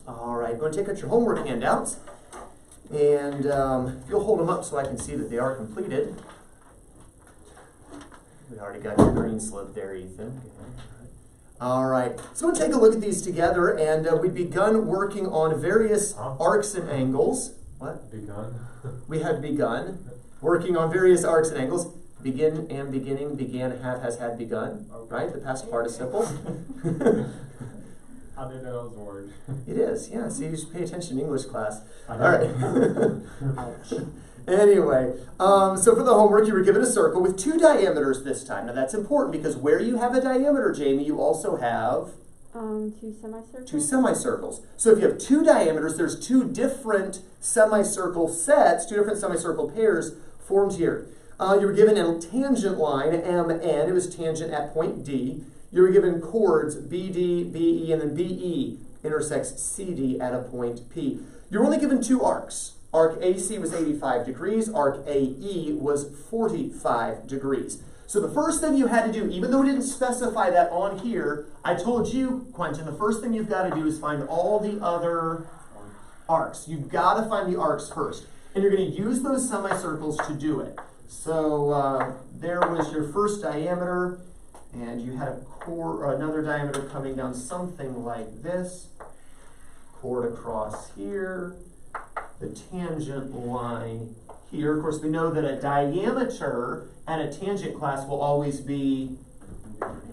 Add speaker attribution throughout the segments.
Speaker 1: All right, go and take out your homework handouts. And if you'll hold them up so I can see that they are completed. We already got your green slip there, Ethan. All right, so we'll take a look at these together, and we've begun working on various arcs and angles. What?
Speaker 2: Begun?
Speaker 1: We have begun working on various arcs and angles. Begin and beginning, began, have, has, had, begun. Right? The past participle.
Speaker 2: I didn't know that was a word.
Speaker 1: It is, yeah. See, you should pay attention in English class.
Speaker 2: I
Speaker 1: All right. Anyway, so for the homework, you were given a circle with 2 diameters this time. Now that's important because where you have a diameter, Jamie, you also have
Speaker 3: 2 semicircles.
Speaker 1: 2 semicircles. So if you have 2 diameters, there's 2 different semicircle sets, 2 different semicircle pairs formed here. You were given a tangent line, MN. It was tangent at point D. You were given chords, BD, BE, and then BE intersects CD at a point P. You were only given 2 arcs. Arc AC was 85 degrees. Arc AE was 45 degrees. So the first thing you had to do, even though it didn't specify that on here, I told you, Quentin, the first thing you've got to do is find all the other arcs. You've got to find the arcs first. And you're going to use those semicircles to do it. So there was your first diameter, and you had a another diameter coming down something like this. Chord across here. The tangent line here. Of course, we know that a diameter and a tangent class will always be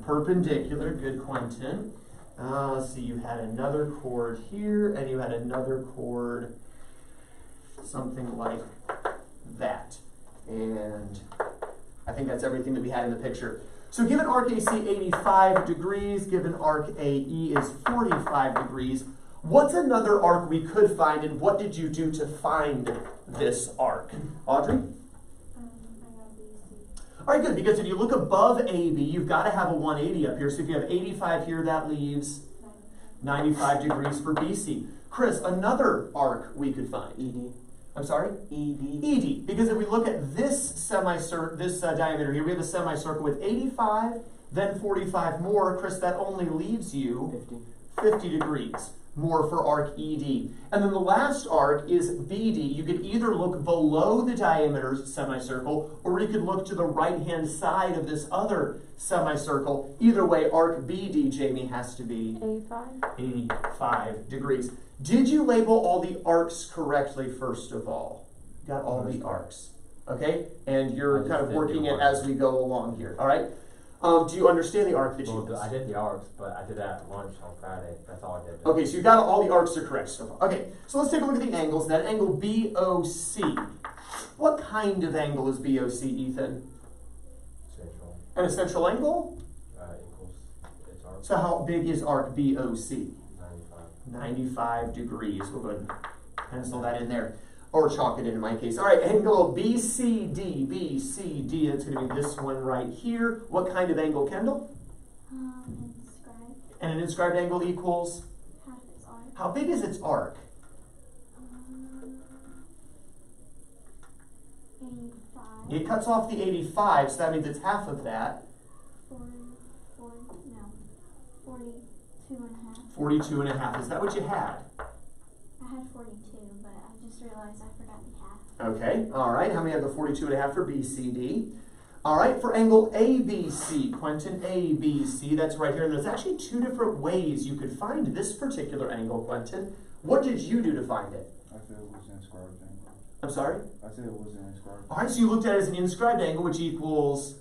Speaker 1: perpendicular. Good, Quentin. Let's see, you had another chord here, and you had another chord something like that. And I think that's everything that we had in the picture. So given arc AC 85 degrees, given arc AE is 45 degrees, what's another arc we could find, and what did you do to find this arc? Audrey?
Speaker 3: I got BC.
Speaker 1: All right, good, because if you look above AB, you've got to have a 180 up here. So if you have 85 here, that leaves 95 degrees for BC. Chris, another arc we could find.
Speaker 4: ED.
Speaker 1: I'm sorry?
Speaker 4: ED.
Speaker 1: ED, because if we look at this diameter here, we have a semicircle with 85, then 45 more. Chris, that only leaves you 50 degrees more for arc ED. And then the last arc is BD. You could either look below the diameter semicircle, or you could look to the right-hand side of this other semicircle. Either way, arc BD, Jamie, has to be 85 degrees. Did you label all the arcs correctly, first of all? Got all the arcs, okay? And you're kind of working it as we go along here, all right? Do you understand the arc that you used?
Speaker 2: I did the arcs, but I did that at lunch on Friday. That's all I did.
Speaker 1: Okay, so you got all the arcs are correct so far. Okay, so let's take a look at the angles. That angle BOC. What kind of angle is BOC, Ethan?
Speaker 2: Central.
Speaker 1: And a central angle?
Speaker 2: Equals its arc.
Speaker 1: So how big is arc BOC?
Speaker 2: 95.
Speaker 1: 95 degrees. We'll go ahead and pencil that in there. Or chalk it in my case. All right, angle BCD. BCD, that's going to be this one right here. What kind of angle, Kendall?
Speaker 3: Inscribed.
Speaker 1: And an inscribed angle equals?
Speaker 3: Half its arc.
Speaker 1: How big is its arc?
Speaker 3: 85.
Speaker 1: It cuts off the 85, so that means it's half of that.
Speaker 3: 42 and a half.
Speaker 1: 42 and a half. Is that what you had?
Speaker 3: I had 42, but I just realized I forgot the half.
Speaker 1: Okay, all right. How many have the 42 and a half for BCD? All right, for angle ABC, Quentin, ABC, that's right here. And there's actually 2 different ways you could find this particular angle, Quentin. What did you do to find it?
Speaker 4: I said it was an inscribed angle.
Speaker 1: I'm sorry?
Speaker 4: I said it was an inscribed.
Speaker 1: All right, so you looked at it as an inscribed angle, which equals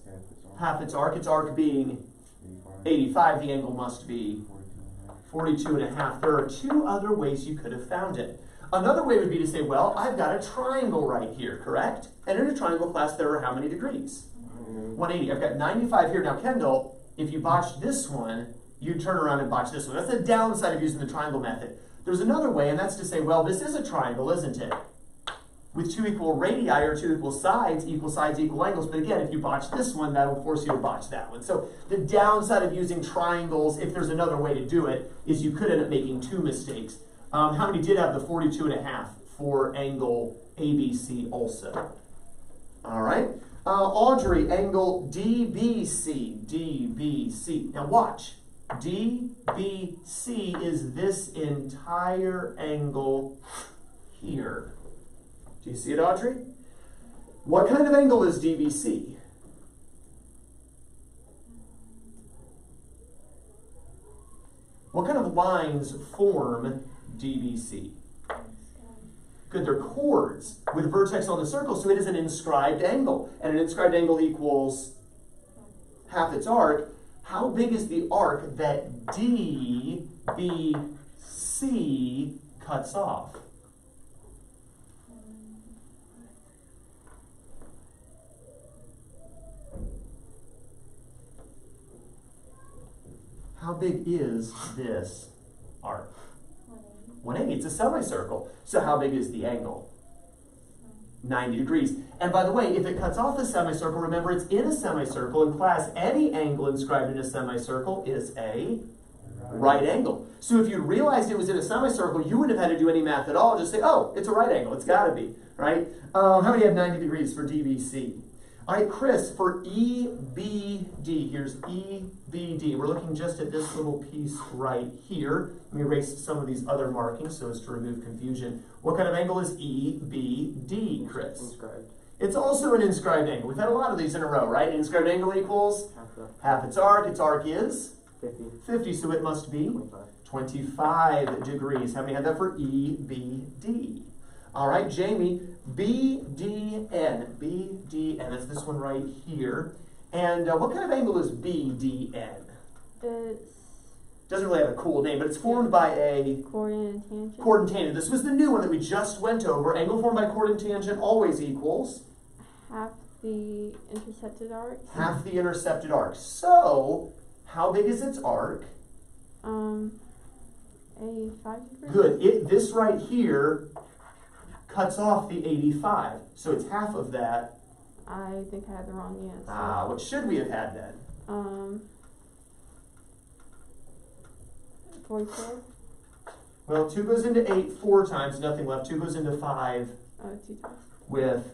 Speaker 1: half its arc. Its arc being 85, the angle must be 42 and a half. There are 2 other ways you could have found it. Another way would be to say, well, I've got a triangle right here, correct? And in a triangle class, there are how many degrees? 180. I've got 95 here. Now, Kendall, if you botched this one, you'd turn around and botch this one. That's the downside of using the triangle method. There's another way, and that's to say, well, this is a triangle, isn't it? With 2 equal radii or 2 equal sides, equal angles. But again, if you botch this one, that'll force you to botch that one. So the downside of using triangles, if there's another way to do it, is you could end up making 2 mistakes. How many did have the 42 and a half for angle ABC also? All right. Audrey, angle DBC. DBC. Now watch. DBC is this entire angle here. Do you see it, Audrey? What kind of angle is DBC? What kind of lines form DBC? Good, they're chords with vertex on the circle, so it is an inscribed angle. And an inscribed angle equals half its arc. How big is the arc that DBC cuts off? How big is this arc? 180. It's a semicircle. So how big is the angle? 90 degrees. And by the way, if it cuts off a semicircle, remember it's in a semicircle. In class, any angle inscribed in a semicircle is a right angle. So if you realized it was in a semicircle, you wouldn't have had to do any math at all. Just say, oh, it's a right angle. It's got to be, right? How many have 90 degrees for DBC? All right, Chris, for EBD, here's EBD. We're looking just at this little piece right here. Let me erase some of these other markings so as to remove confusion. What kind of angle is EBD, Chris?
Speaker 2: Inscribed.
Speaker 1: It's also an inscribed angle. We've had a lot of these in a row, right? Inscribed angle equals half its arc. Its arc is 50, so it must be 25 degrees. How many had that for EBD? All right, Jamie, BDN. BDN, that's this one right here. And what kind of angle is BDN? Doesn't really have a cool name, but it's formed by a
Speaker 5: chord and tangent.
Speaker 1: Chord and tangent. This was the new one that we just went over. Angle formed by chord and tangent always equals
Speaker 5: half the intercepted arc.
Speaker 1: half the intercepted arc. So, how big is its arc?
Speaker 5: 85 degrees.
Speaker 1: Good. This right here cuts off the 85. So it's half of that.
Speaker 5: I think I had the wrong answer.
Speaker 1: What should we have had then?
Speaker 5: 44.
Speaker 1: Well, 2 goes into 8 4 times, nothing left. 2 goes into 5
Speaker 5: 2 times.
Speaker 1: with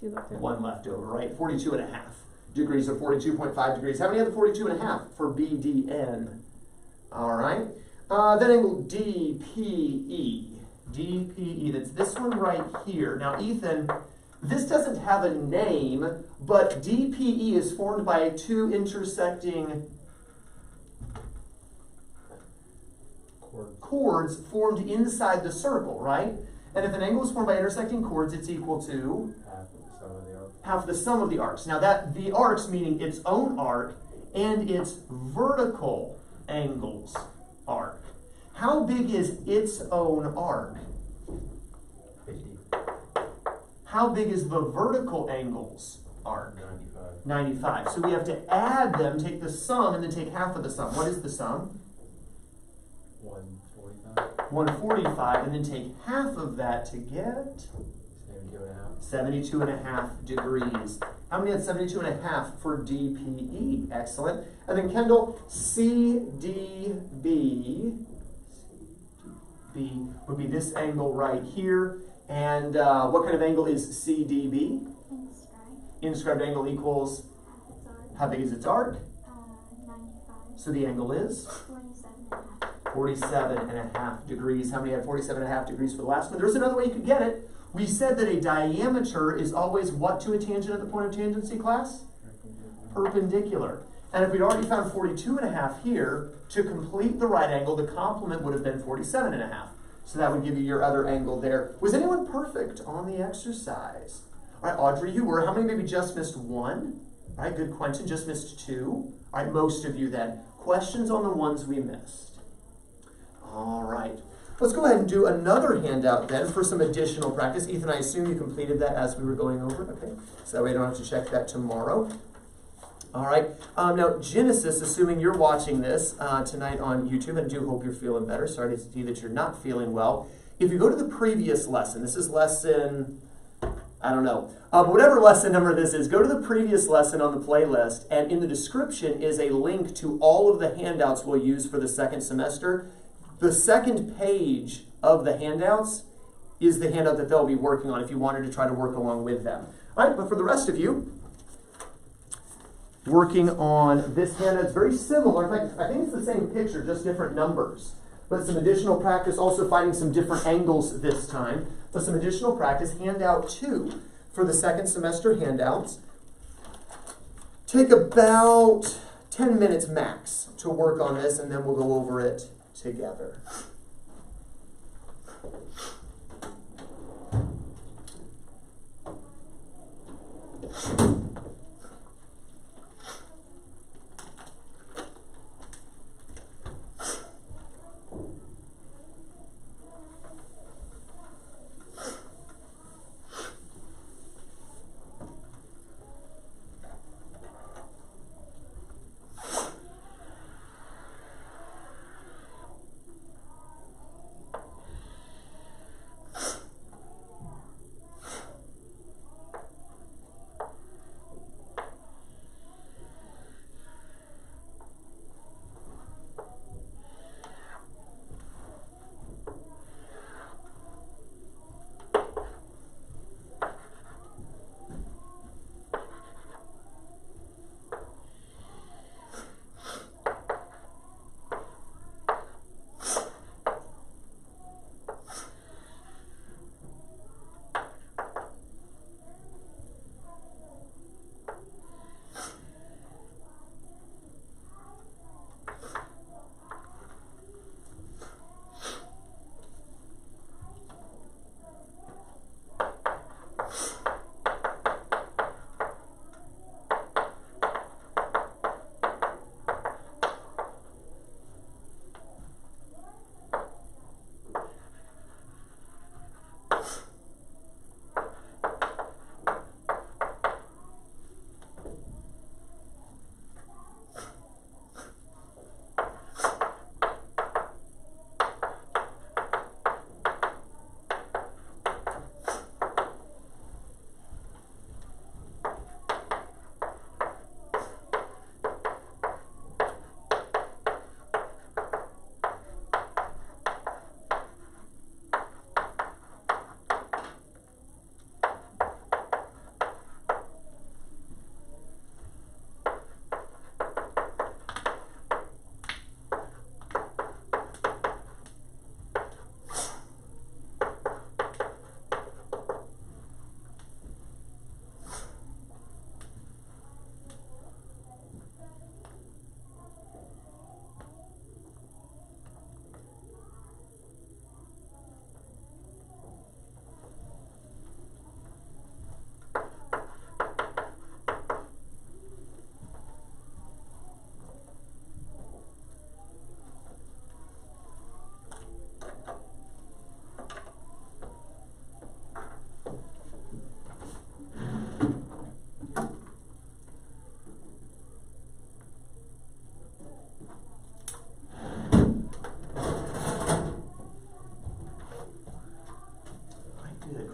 Speaker 5: 2 left over.
Speaker 1: 1 left over, right? 42 and a half degrees, or 42.5 degrees. How many have the 42 and a half for BDN? All right. Then angle DPE. DPE, that's this one right here. Now, Ethan, this doesn't have a name, but DPE is formed by 2 intersecting chords formed inside the circle, right? And if an angle is formed by intersecting chords, it's equal to half the sum of the arcs. Now, that the arcs meaning its own arc and its vertical angles arc. How big is its own arc?
Speaker 2: 50.
Speaker 1: How big is the vertical angles arc?
Speaker 2: 95.
Speaker 1: 95. So we have to add them, take the sum, and then take half of the sum. What is the sum?
Speaker 2: 145.
Speaker 1: 145, and then take half of that to get
Speaker 2: 72.5.
Speaker 1: 72 and a half degrees. How many had 72 and a half for DPE? Excellent. And then Kendall, CDB. CDB would be this angle right here. And what kind of angle is CDB?
Speaker 3: Inscribed.
Speaker 1: Inscribed angle equals,
Speaker 3: Its arc.
Speaker 1: how big is its arc?
Speaker 3: 95.
Speaker 1: So the angle is
Speaker 3: 47.5.
Speaker 1: 47 and a half degrees. How many had 47 and a half degrees for the last one? There's another way you could get it. We said that a diameter is always what to a tangent at the point of tangency, class? Perpendicular. And if we'd already found 42 and a half here, to complete the right angle, the complement would have been 47 and a half. So that would give you your other angle there. Was anyone perfect on the exercise? All right, Audrey, you were. How many maybe just missed 1? All right, good. Quentin just missed 2. All right, most of you then. Questions on the ones we missed? All right. Let's go ahead and do another handout then for some additional practice. Ethan, I assume you completed that as we were going over, okay? So that way I don't have to check that tomorrow. All right. Now, Genesis, assuming you're watching this tonight on YouTube, and I do hope you're feeling better. Sorry to see that you're not feeling well. If you go to the previous lesson, this is lesson, I don't know, but whatever lesson number this is, go to the previous lesson on the playlist, and in the description is a link to all of the handouts we'll use for the second semester. The second page of the handouts is the handout that they'll be working on if you wanted to try to work along with them. All right, but for the rest of you, working on this handout. It's very similar. In fact, I think it's the same picture, just different numbers. But some additional practice, also finding some different angles this time. So some additional practice, handout 2 for the second semester handouts. Take about 10 minutes max to work on this, and then we'll go over it together.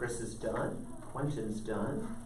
Speaker 1: Chris is done. Quentin's done.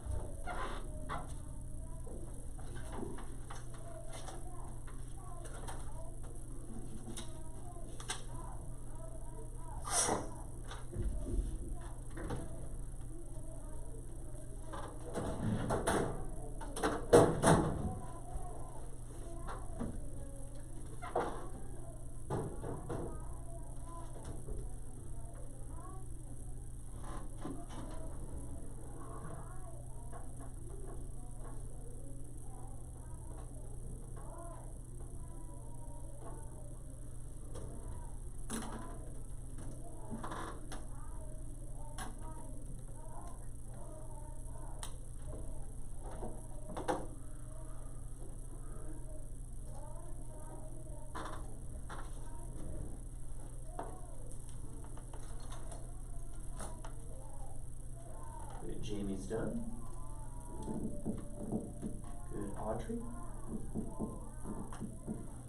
Speaker 1: Jamie's done. Good, Audrey.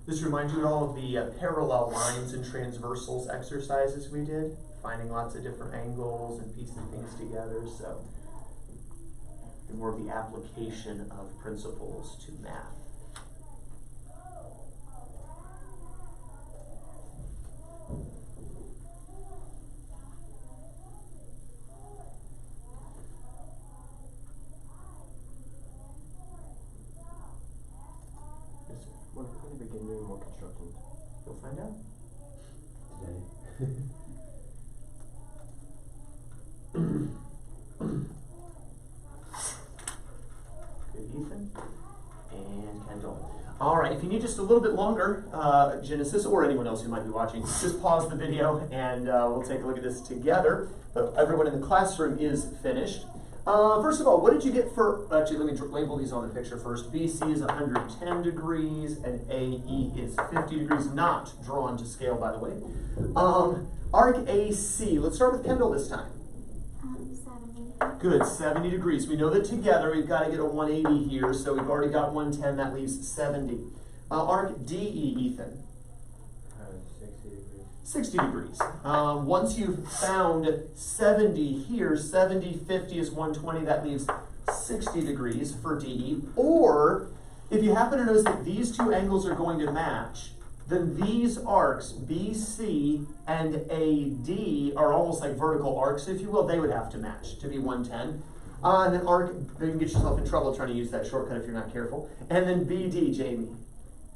Speaker 1: This reminds you of all of the parallel lines and transversals exercises we did, finding lots of different angles and piecing things together. So, more of the application of principles to math.
Speaker 6: more constructing?
Speaker 1: You'll find out.
Speaker 2: Today.
Speaker 1: Good, Ethan. And Kendall. All right, if you need just a little bit longer, Genesis, or anyone else who might be watching, just pause the video and we'll take a look at this together. But everyone in the classroom is finished. First of all, what did you get for, actually let me label these on the picture first. BC is 110 degrees and AE is 50 degrees, not drawn to scale by the way. Arc AC, let's start with Kendall this time.
Speaker 3: 70.
Speaker 1: Good, 70 degrees. We know that together we've got to get a 180 here, so we've already got 110, that leaves 70. Arc DE, Ethan.
Speaker 2: 60 degrees.
Speaker 1: 60 degrees. Once you've found 70 here, 70, 50 is 120, that leaves 60 degrees for DE. Or, if you happen to notice that these two angles are going to match, then these arcs, BC and AD, are almost like vertical arcs, if you will. They would have to match to be 110. And then arc, you can get yourself in trouble trying to use that shortcut if you're not careful. And then BD, Jamie.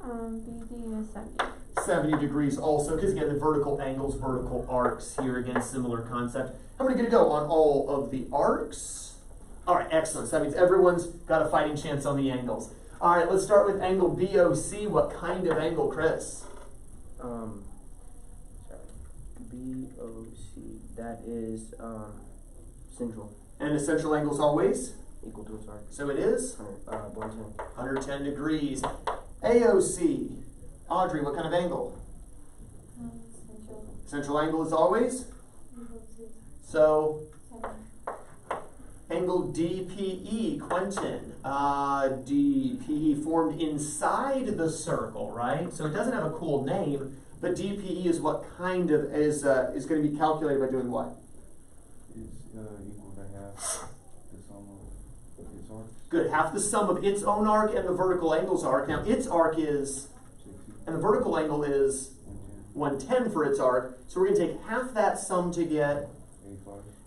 Speaker 5: BD is 70.
Speaker 1: 70 degrees also, because again, the vertical angles, vertical arcs here, again, similar concept. How many going to go on all of the arcs? All right, excellent. So that means everyone's got a fighting chance on the angles. All right, let's start with angle BOC. What kind of angle, Chris?
Speaker 6: Sorry. BOC. That is central.
Speaker 1: And the central angle's always?
Speaker 6: Equal to its arc.
Speaker 1: So it is?
Speaker 6: 110.
Speaker 1: 110 degrees. AOC. Audrey, what kind of angle?
Speaker 3: Central.
Speaker 1: Central angle is always?
Speaker 3: Equal to
Speaker 1: So,
Speaker 3: 7.
Speaker 1: angle DPE, Quentin. DPE formed inside the circle, right? So it doesn't have a cool name, but DPE is what kind of, is going to be calculated by doing what?
Speaker 4: It's equal to half the sum of its arcs.
Speaker 1: Good, half the sum of its own arc and the vertical angle's arc. Now its arc is,
Speaker 4: 60.
Speaker 1: and the vertical angle is 110 for its arc. So we're going to take half that sum to get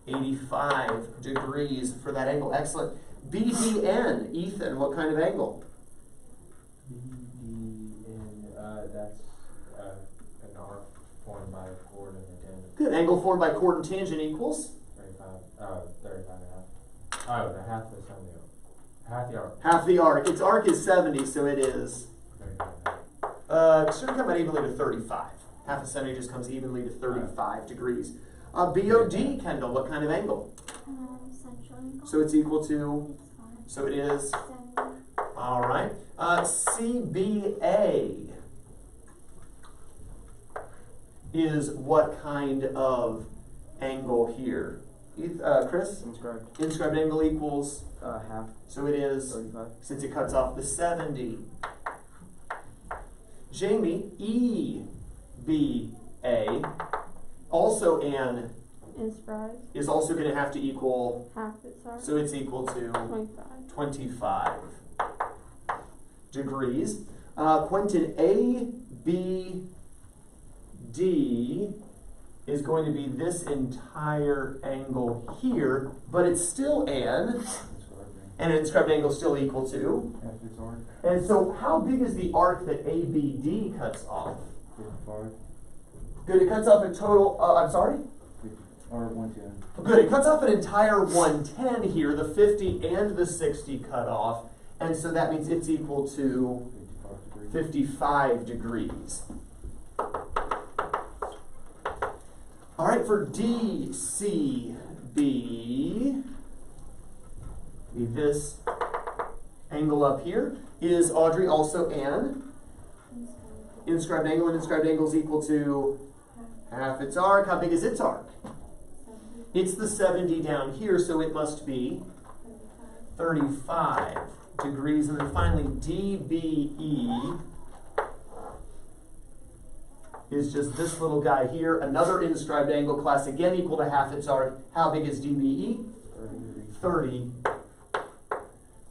Speaker 1: 85 degrees for that angle. Excellent. BDN, Ethan, what kind of angle?
Speaker 2: BDN, that's an arc formed by a chord and a tangent.
Speaker 1: Good, angle formed by chord and tangent equals?
Speaker 2: 35 and a half. Oh, the half the sum of the arc. Half the arc.
Speaker 1: Half the arc. Its arc is 70, so it is.
Speaker 2: 35 and a half.
Speaker 1: Should come out evenly to 35. Half a 70 just comes evenly to 35 degrees. BOD, Kendall, what kind of angle?
Speaker 3: Central angle.
Speaker 1: So it's equal to,
Speaker 3: It's 5.
Speaker 1: so it is,
Speaker 3: 70.
Speaker 1: all right. CBA is what kind of angle here? Chris?
Speaker 6: Inscribed.
Speaker 1: Inscribed angle equals,
Speaker 6: Half.
Speaker 1: so it is,
Speaker 6: 35.
Speaker 1: since it cuts off the 70. Jamie, EBA, also an,
Speaker 5: Inscribed.
Speaker 1: is also going to have to equal,
Speaker 5: Half its arc.
Speaker 1: so it's equal to
Speaker 5: 25.
Speaker 1: 25 degrees. Quentin, ABD is going to be this entire angle here, but it's still an, and an inscribed angle is still equal to.
Speaker 4: Half its arc.
Speaker 1: And so how big is the arc that ABD cuts off?
Speaker 4: 55.
Speaker 1: Good, it cuts off a total, I'm sorry?
Speaker 4: 50. Or 110.
Speaker 1: Good, it cuts off an entire 110 here, the 50 and the 60 cut off, and so that means it's equal to 55 degrees. All right, for DCB, this angle up here is, Audrey, also an inscribed angle, and inscribed angle is equal to half its arc. How big is its arc?
Speaker 3: 70.
Speaker 1: It's the 70 down here, so it must be 35 degrees. And then finally, DBE is just this little guy here. Another inscribed angle, class again equal to half its arc. How big is DBE? 30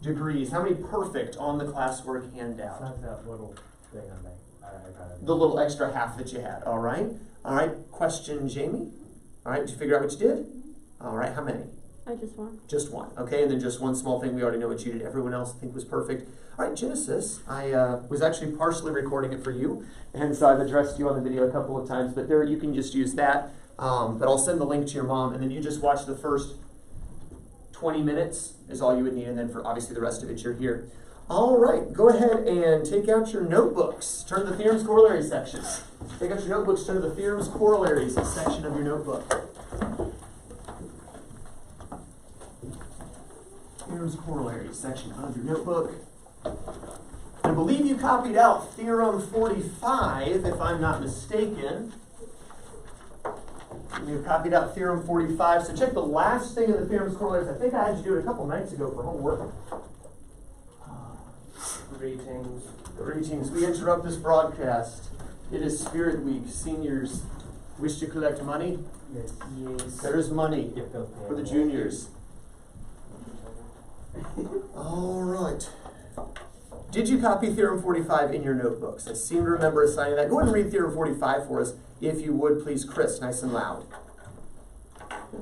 Speaker 1: degrees. How many perfect on the classwork handout?
Speaker 2: Besides that little thing I made. I got it.
Speaker 1: The little extra half that you had. All right. All right. Question, Jamie. All right. Did you figure out what you did? All right. How many?
Speaker 5: I just one.
Speaker 1: Just one, okay, and then just one small thing we already know what you did. Everyone else I think was perfect. All right, Genesis, I was actually partially recording it for you, and so I've addressed you on the video a couple of times, but there you can just use that. But I'll send the link to your mom, and then you just watch the first 20 minutes is all you would need, and then for obviously the rest of it, you're here. All right, go ahead and take out your notebooks. Turn to the theorems corollary section. Take out your notebooks, turn to the theorems corollaries section of your notebook. Theorems corollaries section of your notebook. I believe you copied out theorem 45, if I'm not mistaken. You've copied out theorem 45, so check the last thing in the theorems corollaries. I think I had you do it a couple nights ago for homework.
Speaker 6: Greetings.
Speaker 1: Greetings. We interrupt this broadcast. It is Spirit Week. Seniors wish to collect money?
Speaker 6: Yes. Yes.
Speaker 1: There is money
Speaker 2: Get those
Speaker 1: for the
Speaker 2: hands.
Speaker 1: juniors. All right. Did you copy theorem 45 in your notebooks? I seem to remember assigning that. Go ahead and read theorem 45 for us, if you would, please, Chris, nice and loud.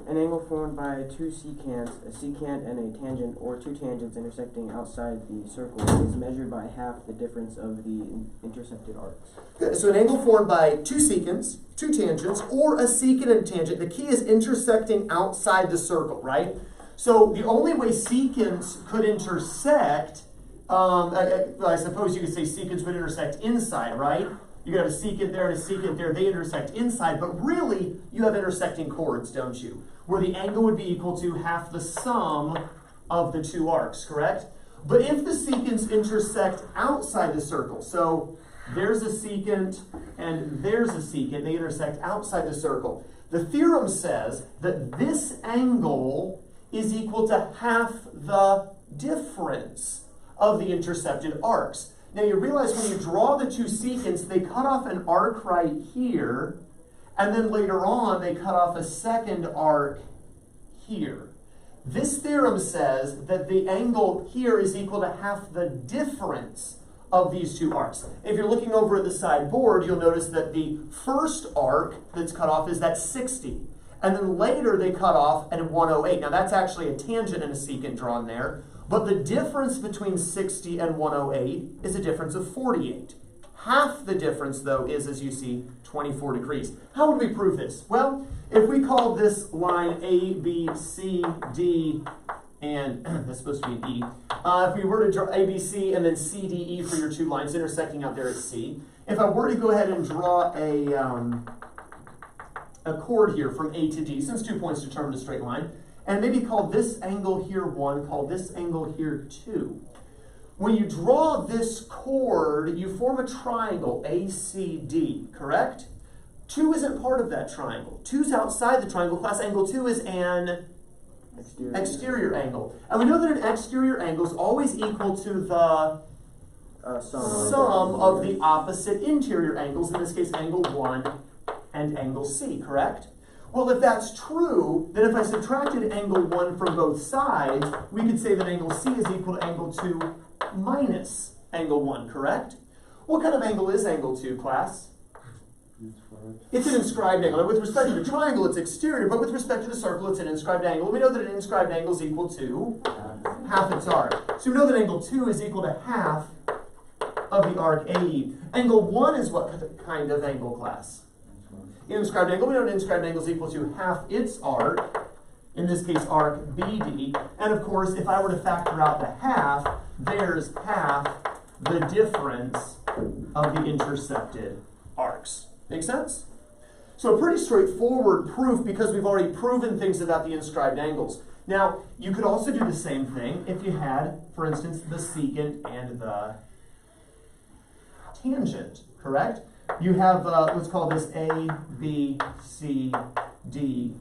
Speaker 6: An angle formed by two secants, a secant and a tangent, or two tangents intersecting outside the circle, is measured by half the difference of the intersected arcs.
Speaker 1: Good. So an angle formed by two secants, two tangents, or a secant and a tangent. The key is intersecting outside the circle, right? So the only way secants could intersect, I suppose you could say secants would intersect inside, right? You could have a secant there and a secant there, they intersect inside, but really you have intersecting chords, don't you? Where the angle would be equal to half the sum of the two arcs, correct? But if the secants intersect outside the circle, so there's a secant and there's a secant, they intersect outside the circle, the theorem says that this angle is equal to half the difference of the intersected arcs. Now you realize when you draw the two secants, they cut off an arc right here, and then later on they cut off a second arc here. This theorem says that the angle here is equal to half the difference of these two arcs. If you're looking over at the side board, you'll notice that the first arc that's cut off is that 60. And then later they cut off at 108. Now that's actually a tangent and a secant drawn there. But the difference between 60 and 108 is a difference of 48. Half the difference, though, is, as you see, 24 degrees. How would we prove this? Well, if we call this line A, B, C, D, and that's supposed to be an E. If we were to draw A, B, C, and then C, D, E for your two lines intersecting out there at C. If I were to go ahead and draw a chord here from A to D, since 2 points determine a straight line, and maybe call this angle here 1, call this angle here 2. When you draw this chord, you form a triangle, ACD, correct? 2 isn't part of that triangle. 2's outside the triangle. Class angle 2 is an exterior angle. And we know that an exterior angle is always equal to the sum of the opposite interior angles, in this case angle 1 and angle C, correct? Well, if that's true, then if I subtracted angle 1 from both sides, we could say that angle C is equal to angle 2 minus angle 1, correct? What kind of angle is angle 2, class? It's an inscribed angle. And with respect to the triangle, it's exterior, but with respect to the circle, it's an inscribed angle. We know that an inscribed angle is equal to half its arc. So we know that angle 2 is equal to half of the arc AE. Angle 1 is what kind of angle, class? Inscribed angle. We know an inscribed angle is equal to half its arc, in this case arc BD. And of course, if I were to factor out the half, there's half the difference of the intersected arcs. Make sense? So a pretty straightforward proof because we've already proven things about the inscribed angles. Now, you could also do the same thing if you had, for instance, the secant and the tangent, correct? You have, let's call this A, B, C, D,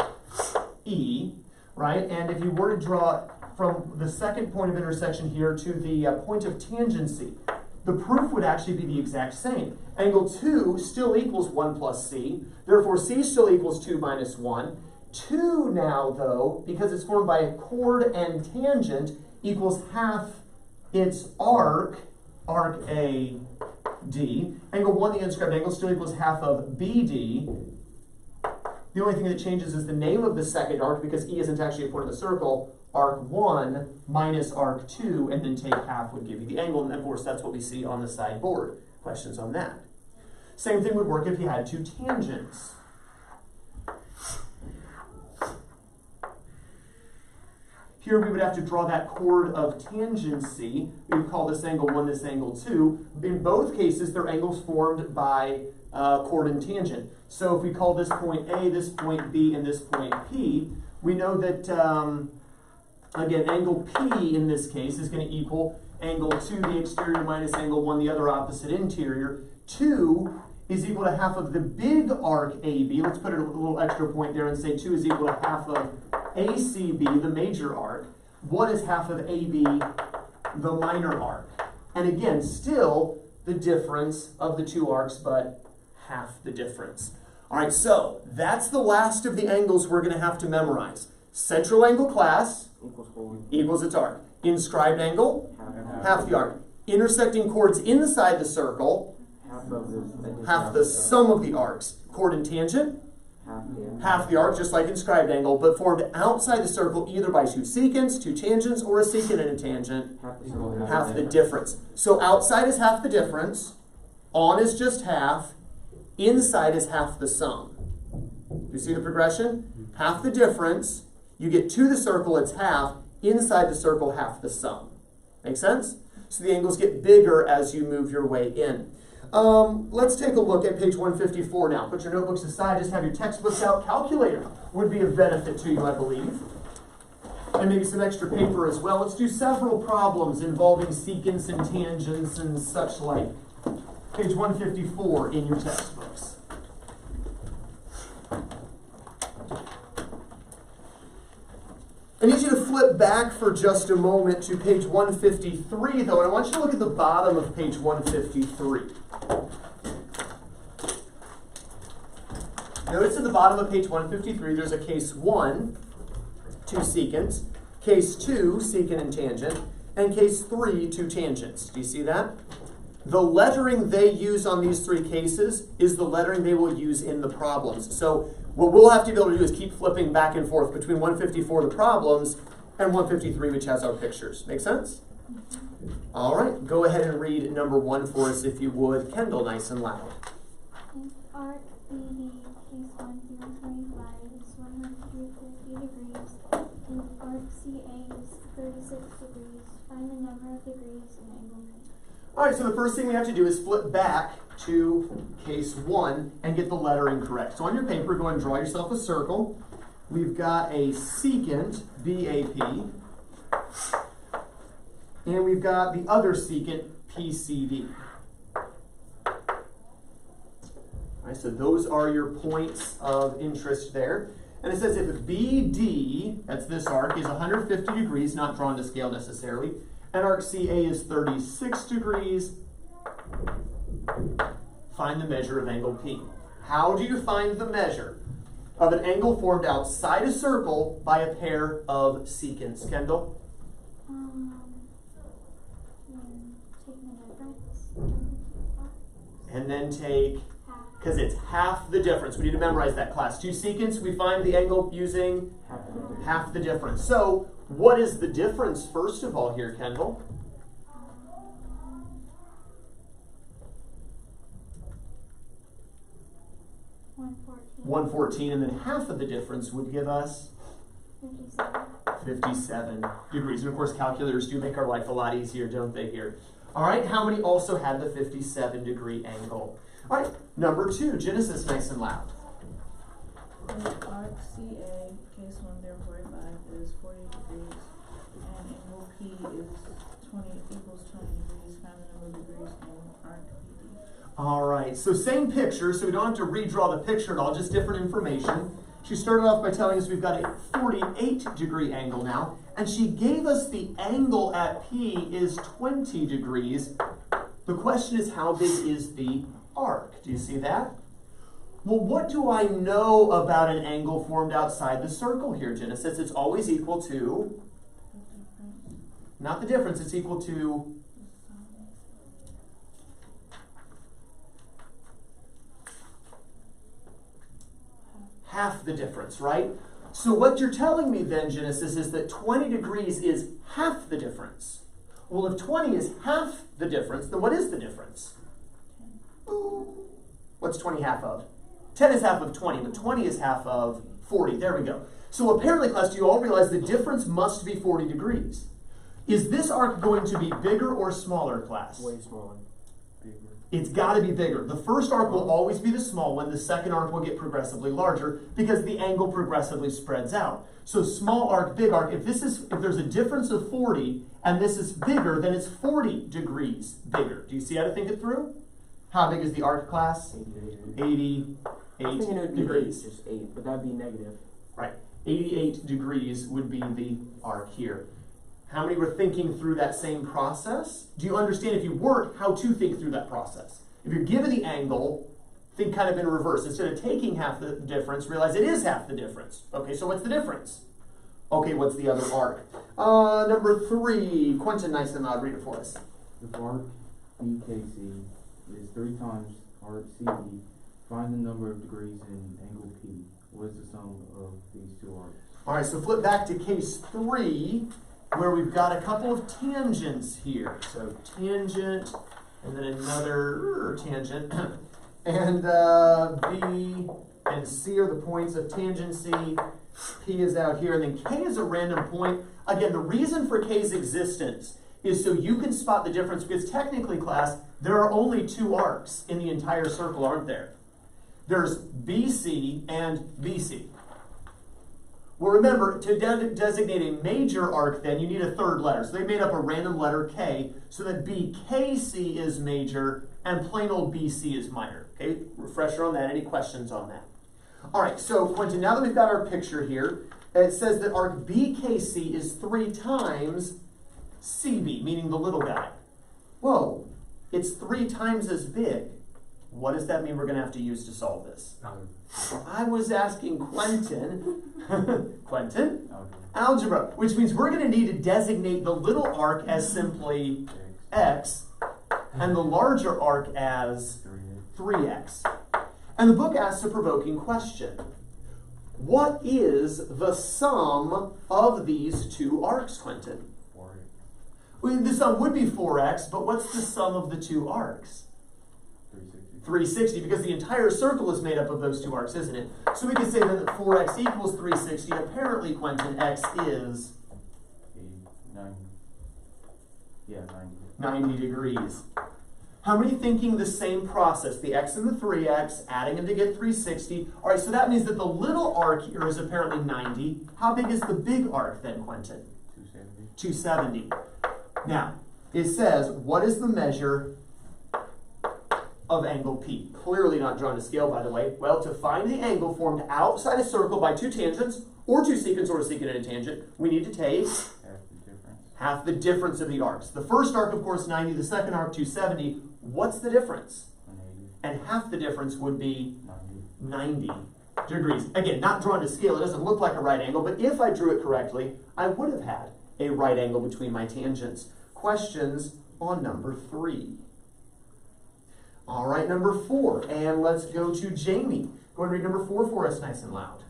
Speaker 1: E, right? And if you were to draw from the second point of intersection here to the point of tangency, the proof would actually be the exact same. Angle 2 still equals 1 plus C, therefore C still equals 2 minus 1. 2 now, though, because it's formed by a chord and tangent, equals half its arc, arc AD. Angle 1, the inscribed angle, still equals half of BD. The only thing that changes is the name of the second arc, because E isn't actually a point of the circle. Arc 1 minus arc 2, and then take half would give you the angle, and of course that's what we see on the side board. Questions on that? Same thing would work if you had two tangents. Here we would have to draw that chord of tangency. We would call this angle 1, this angle 2. In both cases, they're angles formed by chord and tangent. So if we call this point A, this point B, and this point P, we know that, again, angle P in this case is going to equal angle 2, the exterior, minus angle 1, the other opposite interior. 2 is equal to half of the big arc AB. Let's put a little extra point there and say 2 is equal to half of ACB, the major arc. 1 is half of AB, the minor arc. And again, still the difference of the two arcs, but half the difference. All right, so that's the last of the angles we're going to have to memorize. Central angle class equals its arc. Inscribed angle, half the arc. Intersecting chords inside the circle, half the sum of the arcs. Chord and tangent, half the arc, just like inscribed angle, but formed outside the circle either by two secants, two tangents, or a secant and a tangent, half the difference. So outside is half the difference, on is just half, inside is half the sum. You see the progression? Half the difference, you get to the circle, it's half, inside the circle, half the sum. Make sense? So the angles get bigger as you move your way in. Let's take a look at page 154 now. Put your notebooks aside, just have your textbooks out. Calculator would be of benefit to you, I believe. And maybe some extra paper as well. Let's do several problems involving secants and tangents and such like. Page 154 in your textbooks. I need you to flip back for just a moment to page 153, though, and I want you to look at the bottom of page 153. Notice at the bottom of page 153, there's a case 1, two secants, case 2, secant and tangent, and case 3, two tangents. Do you see that? The lettering they use on these three cases is the lettering they will use in the problems. So what we'll have to be able to do is keep flipping back and forth between 154, the problems, and 153, which has our pictures. Make sense? All right, go ahead and read number 1 for us, if you would. Kendall, nice and loud.
Speaker 3: Arc BD case 1 through 25 is 150 degrees, and arc CA is 36 degrees. Find the number of degrees in angle P.
Speaker 1: All right, so the first thing we have to do is flip back to case 1 and get the lettering correct. So on your paper, go ahead and draw yourself a circle. We've got a secant, BAP, and we've got the other secant, PCD. All right, so those are your points of interest there. And it says if BD, that's this arc, is 150 degrees, not drawn to scale necessarily, and arc CA is 36 degrees, find the measure of angle P. How do you find the measure of an angle formed outside a circle by a pair of secants? Kendall?
Speaker 3: Take the difference.
Speaker 1: And then take, because it's half the difference. We need to memorize that class. Two secants, we find the angle using half the difference. So what is the difference, first of all, here, Kendall?
Speaker 3: $114.
Speaker 1: 114, and then half of the difference would give us
Speaker 3: 57.
Speaker 1: 57 degrees. And of course, calculators do make our life a lot easier, don't they, here? All right, how many also had the 57 degree angle? All right, number 2, Genesis, nice and loud.
Speaker 7: Arc CA, case 1 through 45, is 40 degrees, and angle P is equals 20 degrees. Find the number of degrees in arc PD.
Speaker 1: All right, so same picture, so we don't have to redraw the picture at all, just different information. She started off by telling us we've got a 48 degree angle now, and she gave us the angle at P is 20 degrees. The question is, how big is the arc? Do you see that? Well, what do I know about an angle formed outside the circle here, Genesis? It's always equal to, not the difference, it's equal to half the difference, right? So what you're telling me then, Genesis, is that 20 degrees is half the difference. Well, if 20 is half the difference, then what is the difference? What's 20 half of? 10 is half of 20, but 20 is half of 40. There we go. So apparently, class, do you all realize the difference must be 40 degrees? Is this arc going to be bigger or smaller, class?
Speaker 6: Way smaller.
Speaker 4: Bigger.
Speaker 1: It's got to be bigger. The first arc will always be the small one. The second arc will get progressively larger because the angle progressively spreads out. So small arc, big arc. If there's a difference of 40 and this is bigger, then it's 40 degrees bigger. Do you see how to think it through? How big is the arc, class? 88
Speaker 6: I'm thinking it would be
Speaker 1: degrees.
Speaker 6: just 8, but that'd be negative.
Speaker 1: Right. 88 degrees would be the arc here. How many were thinking through that same process? Do you understand, if you weren't, how to think through that process? If you're given the angle, think kind of in reverse. Instead of taking half the difference, realize it is half the difference. Okay, so what's the difference? Okay, what's the other arc? Number 3. Quentin, nice and loud, read it for us.
Speaker 4: If arc BKC is 3 times arc CB, find the number of degrees in angle P. What is the sum of these two arcs?
Speaker 1: All right, so flip back to case 3, where we've got a couple of tangents here. So tangent, and then another tangent. And B and C are the points of tangency. P is out here, and then K is a random point. Again, the reason for K's existence is so you can spot the difference, because technically, class, there are only 2 arcs in the entire circle, aren't there? There's BC and BC. Well, remember, to designate a major arc, then, you need a third letter. So they made up a random letter K, so that BKC is major and plain old BC is minor. Okay, refresher on that. Any questions on that? All right, so Quentin, now that we've got our picture here, it says that arc BKC is 3 times CB, meaning the little guy. Whoa, it's 3 times as big. What does that mean we're going to have to use to solve this? I was asking Quentin, Quentin? Algebra, which means we're going to need to designate the little arc as simply x and the larger arc as 3x. And the book asks a provoking question. What is the sum of these 2 arcs, Quentin?
Speaker 4: 4x.
Speaker 1: Well, the sum would be 4x, but what's the sum of the 2 arcs? 360, because the entire circle is made up of those 2 arcs, isn't it? So we can say that 4x equals 360. Apparently, Quentin, x is
Speaker 4: 90. Yeah,
Speaker 1: 90 degrees. How many thinking the same process? The x and the 3x, adding them to get 360. All right, so that means that the little arc here is apparently 90. How big is the big arc then, Quentin?
Speaker 4: 270.
Speaker 1: 270. Now, it says, what is the measure of angle P? Clearly not drawn to scale, by the way. Well, to find the angle formed outside a circle by 2 tangents, or 2 secants, or a secant and a tangent, we need to take half the difference of the arcs. The first arc, of course, 90. The second arc, 270. What's the difference?
Speaker 4: 180.
Speaker 1: And half the difference would be
Speaker 4: 90.
Speaker 1: 90 degrees. Again, not drawn to scale. It doesn't look like a right angle, but if I drew it correctly, I would have had a right angle between my tangents. Questions on number 3. All right, number 4. And let's go to Jamie. Go and read number 4 for us nice and loud.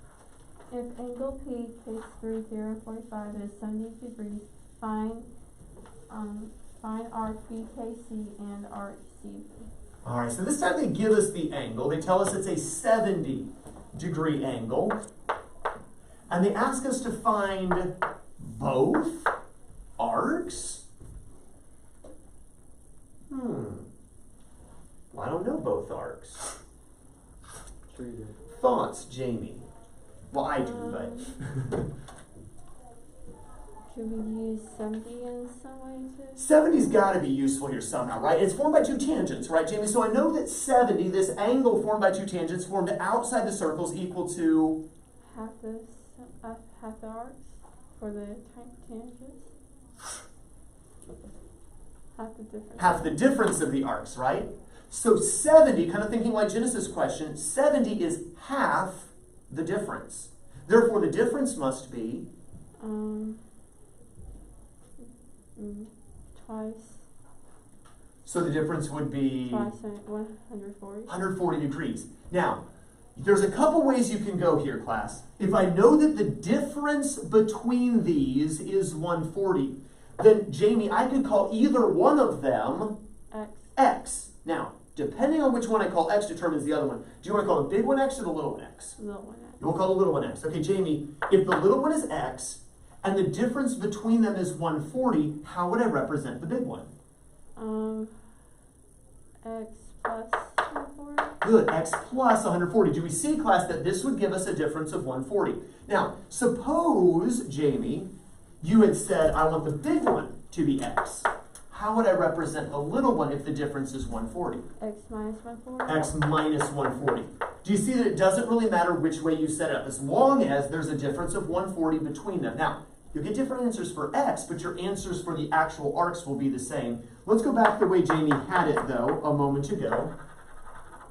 Speaker 5: If angle P, case 3, 0, 45 is 70 degrees, find arc BKC and arc CB.
Speaker 1: All right, so this time they give us the angle. They tell us it's a 70-degree angle. And they ask us to find both arcs. Well, I don't know both arcs. Thoughts, Jamie? Well, I do, but...
Speaker 5: Should we use 70 in some way too?
Speaker 1: 70's got to be useful here somehow, right? It's formed by 2 tangents, right, Jamie? So I know that 70, this angle formed by 2 tangents, formed outside the circle, is equal to...
Speaker 5: Half the arcs for the tangents? Half the difference.
Speaker 1: Half the difference of the arcs, right? So 70, kind of thinking like Genesis' question, 70 is half the difference. Therefore, the difference must be...
Speaker 5: twice.
Speaker 1: So the difference would be...
Speaker 5: Twice 140.
Speaker 1: 140 degrees. Now, There's a couple ways you can go here, class. If I know that the difference between these is 140, then Jamie, I could call either one of them X. Now, depending on which one I call X determines the other one. Do you want to call the big one X or the little one X?
Speaker 5: Little one X.
Speaker 1: We'll call the little one X. Okay, Jamie, if the little one is X and the difference between them is 140, how would I represent the big one?
Speaker 5: X plus 140.
Speaker 1: Good, X plus 140. Do we see, class, that this would give us a difference of 140? Now, suppose, Jamie, you had said, I want the big one to be X. How would I represent the little one if the difference is 140?
Speaker 5: X minus 140.
Speaker 1: X minus 140. Do you see that it doesn't really matter which way you set it up, as long as there's a difference of 140 between them? Now, you'll get different answers for X, but your answers for the actual arcs will be the same. Let's go back the way Jamie had it, though, a moment ago,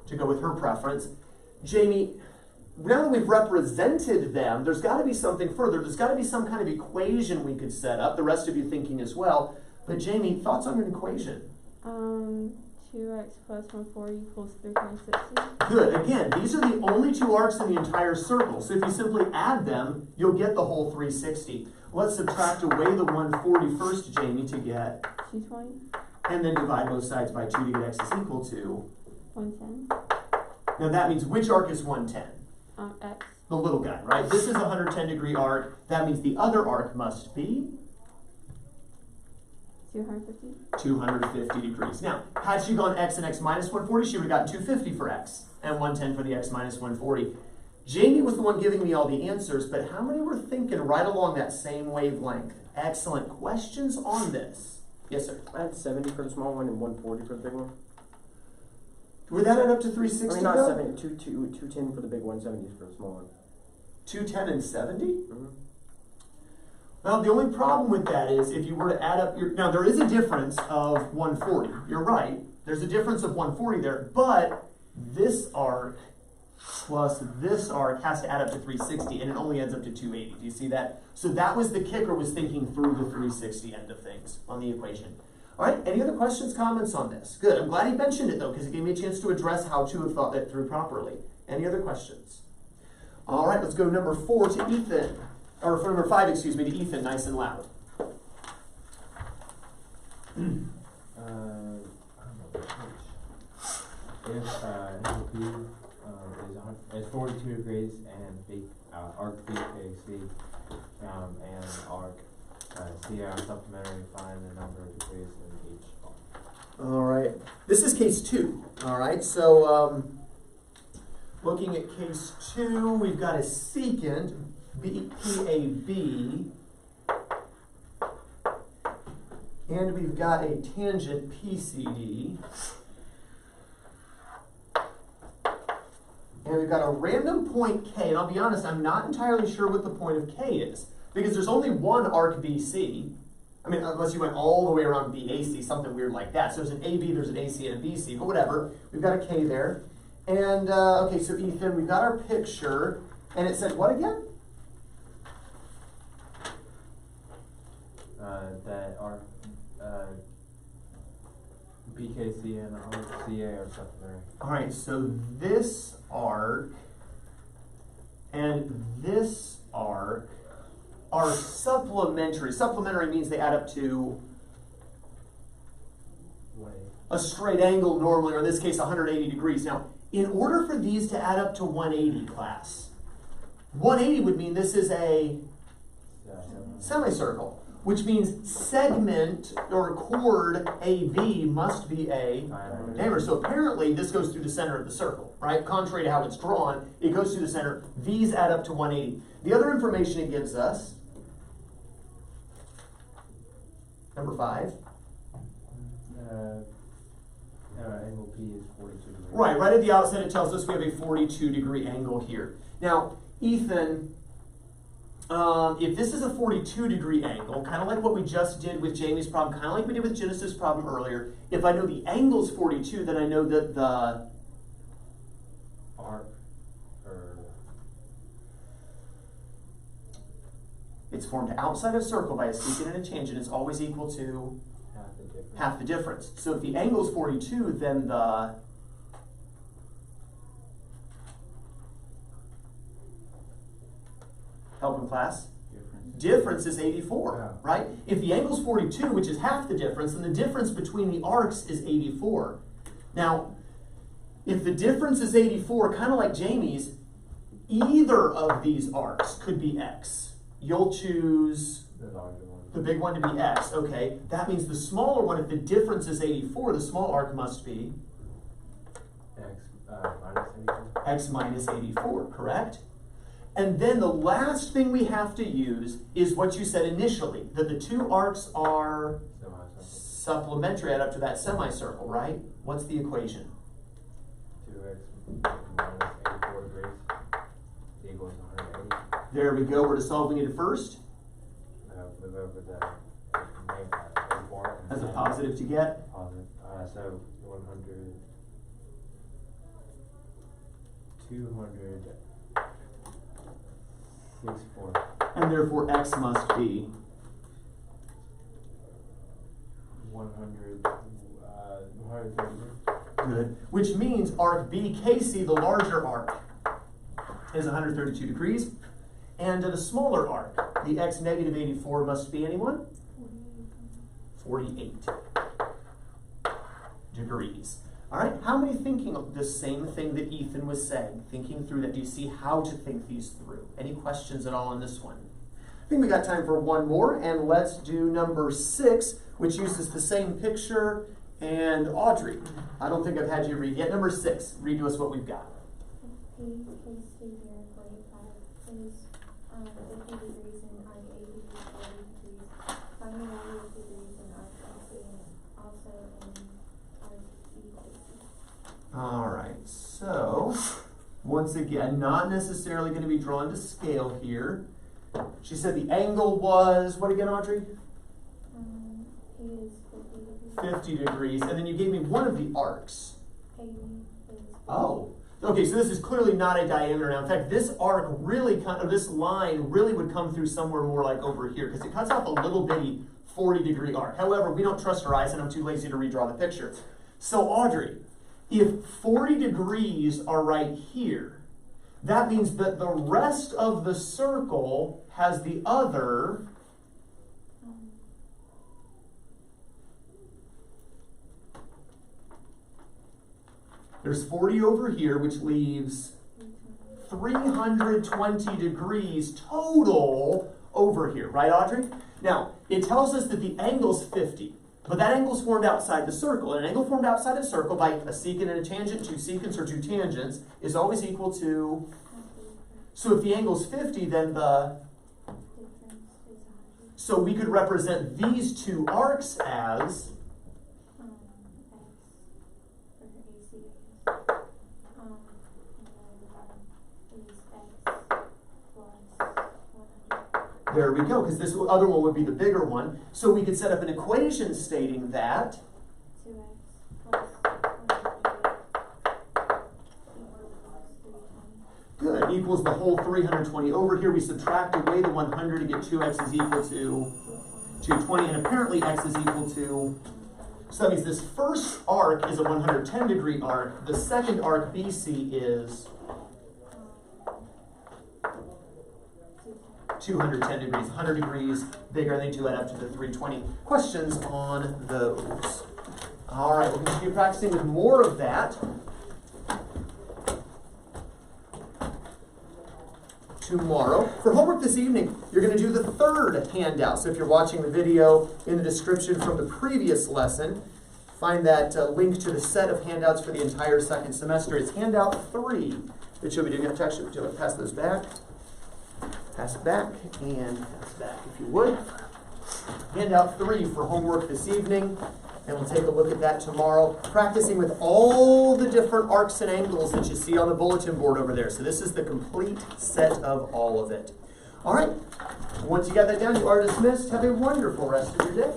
Speaker 1: to go with her preference. Jamie, now that we've represented them, there's got to be something further. There's got to be some kind of equation we could set up, the rest of you thinking as well. But Jamie, thoughts on an equation?
Speaker 5: 2x plus 140 equals 360.
Speaker 1: Good. Again, these are the only two arcs in the entire circle. So if you simply add them, you'll get the whole 360. Let's subtract away the 140 first, Jamie, to get
Speaker 5: 220.
Speaker 1: And then divide both sides by 2 to get X is equal to
Speaker 5: 110.
Speaker 1: Now that means which arc is 110?
Speaker 5: X.
Speaker 1: The little guy, right? This is a 110 degree arc. That means the other arc must be
Speaker 5: 250.
Speaker 1: 250 degrees. Now, had she gone X and X minus 140, she would have gotten 250 for X and 110 for the X minus 140. Jamie was the one giving me all the answers, but how many were thinking right along that same wavelength? Excellent. Questions on this? Yes, sir.
Speaker 6: I had 70 for the small one and 140 for the big one.
Speaker 1: Would that add up to 360?
Speaker 6: I mean, not
Speaker 1: though?
Speaker 6: 70, 210 for the big one, 70 for the small one.
Speaker 1: 210 and 70?
Speaker 6: Mm-hmm.
Speaker 1: Well, the only problem with that is if you were to add up your... Now, there is a difference of 140. You're right. There's a difference of 140 there, but this arc plus this arc has to add up to 360, and it only adds up to 280. Do you see that? So that was the kicker, was thinking through the 360 end of things on the equation. All right, any other questions, comments on this? Good. I'm glad he mentioned it, though, because it gave me a chance to address how to have thought that through properly. Any other questions? All right, let's go number 4 to Ethan. Or for number 5, excuse me, to Ethan, nice and loud.
Speaker 2: If angle P is 42 degrees and arc BKC and arc CA are supplementary, find the number of degrees in each arc.
Speaker 1: All right, this is case 2. All right, so looking at case 2, we've got a secant PAB, and we've got a tangent PCD, and we've got a random point K, and I'll be honest, I'm not entirely sure what the point of K is, because there's only one arc BC. I mean, unless you went all the way around BAC, something weird like that. So there's an AB, there's an AC, and a BC, but whatever. We've got a K there. And, okay, so Ethan, we've got our picture, and it said what again?
Speaker 2: That arc BKC and arc CA are supplementary.
Speaker 1: All right, so this arc and this arc are supplementary. Supplementary means they add up to a straight angle normally, or in this case 180 degrees. Now, in order for these to add up to 180, class, 180 would mean this is a semicircle, which means segment or chord AB must be a diameter. So apparently this goes through the center of the circle, right? Contrary to how it's drawn, it goes through the center. These add up to 180. The other information it gives us, number 5.
Speaker 2: Angle P is 42 degrees.
Speaker 1: Right at the outset it tells us we have a 42 degree angle here. Now, Ethan, if this is a 42 degree angle, kind of like what we just did with Jamie's problem, kind of like we did with Genesis' problem earlier, if I know the angle's 42, then I know that the
Speaker 2: arc,
Speaker 1: it's formed outside of circle by a secant and a tangent, is always equal to half the difference. So if the angle's 42, then the Help in class?
Speaker 4: Difference.
Speaker 1: Difference is 84, right? If the angle's 42, which is half the difference, then the difference between the arcs is 84. Now, if the difference is 84, kind of like Jamie's, either of these arcs could be x. You'll choose
Speaker 2: The larger one.
Speaker 1: the big one to be x. Okay, that means the smaller one, if the difference is 84, the small arc must be
Speaker 2: X minus 84.
Speaker 1: x minus 84, correct? And then the last thing we have to use is what you said initially, that the two arcs are
Speaker 2: Semicircle.
Speaker 1: supplementary add up to that semicircle, right? What's the equation?
Speaker 2: 2x minus 84 degrees equals 180.
Speaker 1: There we go. We're to solve. We need it first
Speaker 2: Move over the main part, 84.
Speaker 1: as a positive to get.
Speaker 2: Positive. So 100, 200, 64.
Speaker 1: And therefore x must be
Speaker 2: 100, 133.
Speaker 1: good. Which means arc BKC, the larger arc, is 132 degrees. And the smaller arc, the x negative 84, must be anyone? 48 degrees. All right, how many thinking of the same thing that Ethan was saying? Thinking through that, do you see how to think these through? Any questions at all on this one? I think we got time for one more, and let's do number 6, which uses the same picture. And Audrey, I don't think I've had you read yet. Number 6, read to us what we've got.
Speaker 3: P case 2 here, 45 is 50 degrees and arc 80 degrees, 40 degrees. Find the value of degrees in arc AC and also in arc BKC.
Speaker 1: All right, so once again, not necessarily going to be drawn to scale here. She said the angle was, what again, Audrey?
Speaker 3: P is 50 degrees.
Speaker 1: 50 degrees, and then you gave me one of the arcs.
Speaker 3: 80 is
Speaker 1: Oh, okay, so this is clearly not a diameter now. In fact, this arc really, this line really would come through somewhere more like over here, because it cuts off a little bitty 40-degree arc. However, we don't trust our eyes, and I'm too lazy to redraw the picture. So Audrey, if 40 degrees are right here, that means that the rest of the circle has the other there's 40 over here, which leaves 320 degrees total over here, right, Audrey? Now, it tells us that the angle's 50, but that angle's formed outside the circle. And an angle formed outside the circle by a secant and a tangent, two secants or two tangents, is always equal to, so if the angle's 50, then the,
Speaker 3: difference is 100.
Speaker 1: so we could represent these two arcs as,
Speaker 3: X for AC and then is X plus 100.
Speaker 1: there we go, because this other one would be the bigger one. So we could set up an equation stating that
Speaker 3: 2x plus 100
Speaker 1: good, equals the whole 320. Over here we subtract away the 100 to get 2x is equal to 220, and apparently x is equal to, so that means this first arc is a 110 degree arc, the second arc BC is 210 degrees, 100 degrees bigger, and they do add up to the 320. Questions on those? All right, we'll continue practicing with more of that tomorrow. For homework this evening, you're going to do the third handout. So if you're watching the video, in the description from the previous lesson, find that link to the set of handouts for the entire second semester. It's handout 3 that you'll be doing. You have to actually pass those back. Pass it back and pass it back if you would. Handout 3 for homework this evening, and we'll take a look at that tomorrow, practicing with all the different arcs and angles that you see on the bulletin board over there. So this is the complete set of all of it. All right, once you got that down, you are dismissed. Have a wonderful rest of your day.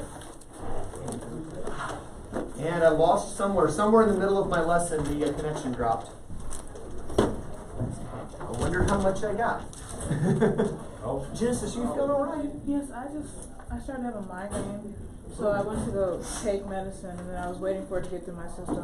Speaker 1: And I lost somewhere in the middle of my lesson, the connection dropped. I wonder how much I got.
Speaker 2: Oh.
Speaker 1: Genesis, you feeling all right?
Speaker 7: Yes, I started having a migraine, so I went to go take medicine, and then I was waiting for it to get through my system.